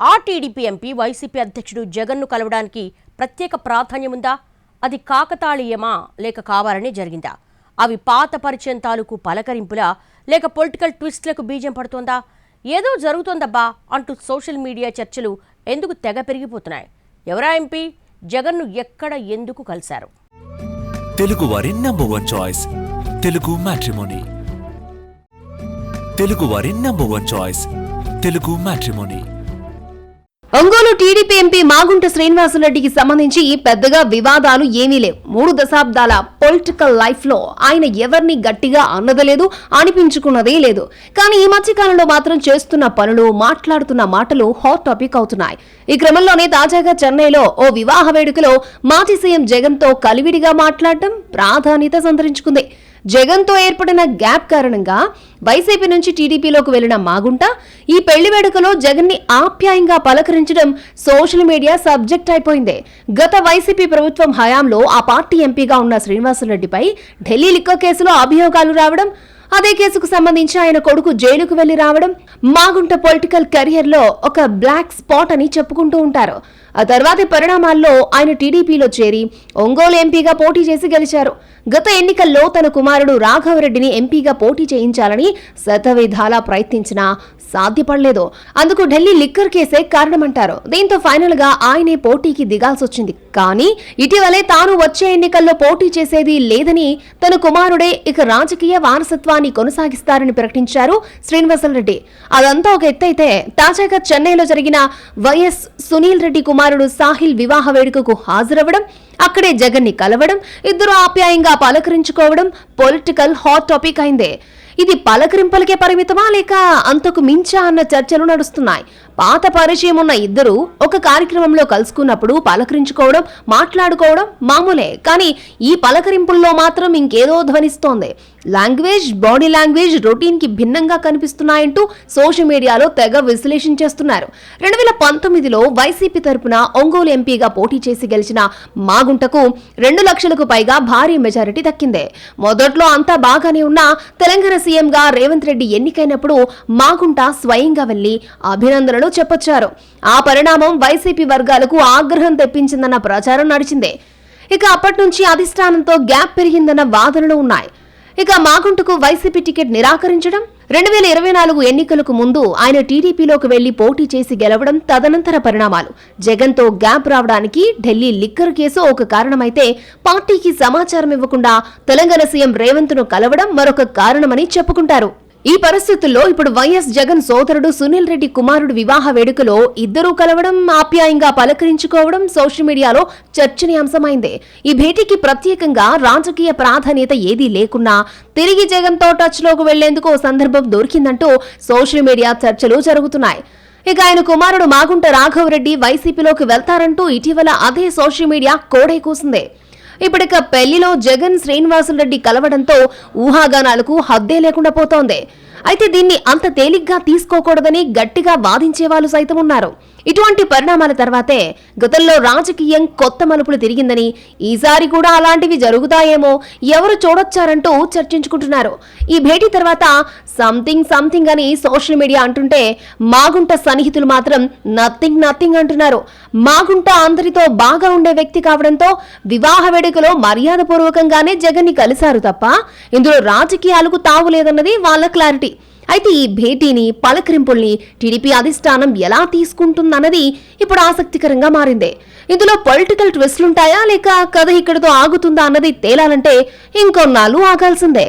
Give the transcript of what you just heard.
ఆ TDP MP YCP అధ్యక్షుడు జగన్ను కలవడానికి ప్రత్యేక ప్రాధాన్యముందా? అది కాకతాళీయమా లేక కావాలని జరిగిందా? అవి పాత పరిచయం తాలూకు పలకరింపులా లేక పొలిటికల్ ట్విస్ట్లకు బీజం పడుతోందా? ఏదో జరుగుతోందబ్బా అంటూ సోషల్ మీడియా చర్చలు ఎందుకు తెగ పెరిగిపోతున్నాయి? ఎవరా ఎంపీ? జగన్ను ఎక్కడ ఎందుకు కలిశారు? తెలుగు వారి number 1 choice Telugu Matrimony. Telugu వారి number 1 choice Telugu Matrimony. Ongole TDP MP Magunta శ్రీనివాసులరెడ్డికి సంబంధించి పెద్దగా వివాదాలు ఏమీ లేవు. 3 దశాబ్దాల పొలిటికల్ లైఫ్ లో ఆయన ఎవరిని గట్టిగా అన్నదలేదు, అనిపించుకున్నదే లేదు. కానీ ఈ మధ్య కాలంలో మాత్రం చేస్తున్న పనులు, మాట్లాడుతున్న మాటలు హాట్ టాపిక్ అవుతున్నాయి. ఈ క్రమంలోనే తాజాగా చెన్నైలో ఓ వివాహ వేడుకలో మాజీ సీఎం జగన్ తో కలివిడిగా మాట్లాడటం ప్రాధాన్యత సంతరించుకుంది. జగన్ తో ఏర్పడిన గ్యాప్ కారణంగా వైసీపీ నుంచి టీడీపీలోకి వెళ్లిన మాగుంట ఈ పెళ్లి వేడుకలో జగన్ ని ఆప్యాయంగా పలకరించడం సోషల్ మీడియా సబ్జెక్ట్ అయిపోయింది. గత వైసీపీ ప్రభుత్వం హయాంలో ఆ పార్టీ ఎంపీగా ఉన్న శ్రీనివాసులరెడ్డిపై ఢిల్లీ లిక్కర్ కేసులో అభియోగాలు రావడం, అదే కేసుకు సంబంధించి ఆయన కొడుకు జైలుకు వెళ్లి రావడం మాగుంట పొలిటికల్ కెరియర్ లో ఒక బ్లాక్ స్పాట్ అని చెప్పుకుంటూ ఉంటారు. ఆ తర్వాతి పరిణామాల్లో ఆయన టీడీపీలో చేరి ఒంగోలు ఎంపీగా పోటీ చేసి గెలిచారు. గత ఎన్నికల్లో తన కుమారుడు రాఘవరెడ్డిని ఎంపీగా పోటీ చేయించాలని శతవిధాలా ప్రయత్నించినా సాధ్యపడలేదు. అందుకు ఢిల్లీ లిక్కర్ కేసే కారణమంటారు. దీంతో ఫైనల్ గా ఆయనే పోటీకి దిగాల్సొచ్చింది. కానీ ఇటీవలే తాను వచ్చే ఎన్నికల్లో పోటీ చేసేది లేదని, తన కుమారుడే ఇక రాజకీయ వారసత్వాన్ని కొనసాగిస్తారని ప్రకటించారు శ్రీనివాసులరెడ్డి. అదంతా ఒక ఎత్తైతే తాజాగా చెన్నైలో జరిగిన వైఎస్ సునీల్ రెడ్డి కుమారుడు సాహిల్ వివాహ వేడుకకు హాజరవ్వడం, అక్కడే జగన్ ని కలవడం, ఇద్దరు ఆప్యాయంగా పలకరించుకోవడం పొలిటికల్ హాట్ టాపిక్ అయిందే. ఇది పలకరింపులకే పరిమితమా లేక అంతకు మించా అన్న చర్చలు నడుస్తున్నాయి. పాత పరిచయం ఉన్న ఇద్దరు ఒక కార్యక్రమంలో కలుసుకున్నప్పుడు పలకరించుకోవడం, మాట్లాడుకోవడం మామూలే. కానీ ఈ పలకరింపుల్లో మాత్రం ఇంకేదో ధ్వనిస్తోంది. లాంగ్వేజ్, బాడీ లాంగ్వేజ్ రొటీన్ కి భిన్నంగా కనిపిస్తున్నాయంటూ సోషల్ మీడియాలో తెగ విశ్లేషణ చేస్తున్నారు. 2019లో వైసీపీ తరపున ఒంగోలు ఎంపీగా పోటీ చేసి గెలిచిన మాగుంటకు 2 లక్షలకు పైగా భారీ మెజారిటీ దక్కిందే. మొదట్లో అంతా బాగానే ఉన్నా తెలంగాణ సీఎంగా రేవంత్ రెడ్డి ఎన్నికైనప్పుడు మాగుంట స్వయంగా వెళ్లి అభినందనలు చెప్పొచ్చారు. ఆ పరిణామం వైసీపీ వర్గాలకు ఆగ్రహం తెప్పించిందన్న ప్రచారం నడిచిందే. ఇక అప్పటి నుంచి అధిష్టానంతో గ్యాప్ పెరిగిందన్న వాదనలు ఉన్నాయి. ఇక మాగుంటకు వైసీపీ టికెట్ నిరాకరించడం, 2024 ఎన్నికలకు ముందు ఆయన టీడీపీలోకి వెళ్లి పోటీ చేసి గెలవడం తదనంతర పరిణామాలు. జగన్ తో గ్యాప్ రావడానికి ఢిల్లీ లిక్కర్ కేసు ఒక కారణమైతే, పార్టీకి సమాచారం ఇవ్వకుండా తెలంగాణ సీఎం రేవంత్ ను కలవడం మరొక కారణమని చెప్పుకుంటారు. ఈ పరిస్థితుల్లో ఇప్పుడు వైఎస్ జగన్ సోదరుడు సునీల్ రెడ్డి కుమారుడు వివాహ వేడుకలో ఇద్దరూ కలవడం, ఆప్యాయంగా పలకరించుకోవడం సోషల్ మీడియాలో చర్చనీయాంశమైంది. ఈ భేటీకి ప్రత్యేకంగా రాజకీయ ప్రాధాన్యత ఏదీ లేకున్నా తిరిగి జగన్ తో టచ్ లోకి వెళ్లేందుకు సందర్భం దొరికిందంటూ సోషల్ మీడియా చర్చలు జరుగుతున్నాయి. ఇక ఆయన కుమారుడు మాగుంట రాఘవరెడ్డి వైసీపీలోకి వెళ్తారంటూ ఇటీవల అదే సోషల్ మీడియా కోడే కూసింది. ఇప్పటిక పెళ్లిలో జగన్ శ్రీనివాసులరెడ్డి కలవడంతో ఊహాగానాలకు హద్దే లేకుండా పోతోంది. అయితే దీన్ని అంత తేలిగ్గా తీసుకోకూడదని గట్టిగా వాదించే వాళ్ళు సైతం ఉన్నారు. ఇటువంటి పరిణామాల తర్వాతే గతంలో రాజకీయం కొత్త మలుపులు తిరిగిందని, ఈసారి కూడా అలాంటివి జరుగుతాయేమో ఎవరు చూడొచ్చారంటూ చర్చించుకుంటున్నారు. ఈ భేటీ తర్వాత సంథింగ్ అని సోషల్ మీడియా అంటుంటే, మాగుంట సన్నిహితులు మాత్రం నథింగ్ అంటున్నారు. మాగుంట అందరితో బాగా ఉండే వ్యక్తి కావడంతో వివాహ వేడుకలో మర్యాదపూర్వకంగానే జగన్ ని కలిశారు తప్ప ఇందులో రాజకీయాలకు తావులేదన్నది వాళ్ళ క్లారిటీ. అయితే ఈ భేటీని, పలకరింపుల్ని టీడీపీ అధిష్టానం ఎలా తీసుకుంటుందన్నది ఇప్పుడు ఆసక్తికరంగా మారింది. ఇందులో పొలిటికల్ ట్విస్ట్లుంటాయా లేక కథ ఇక్కడితో ఆగుతుందా అన్నది తేలాలంటే ఇంకొన్నాళ్ళు ఆగాల్సిందే.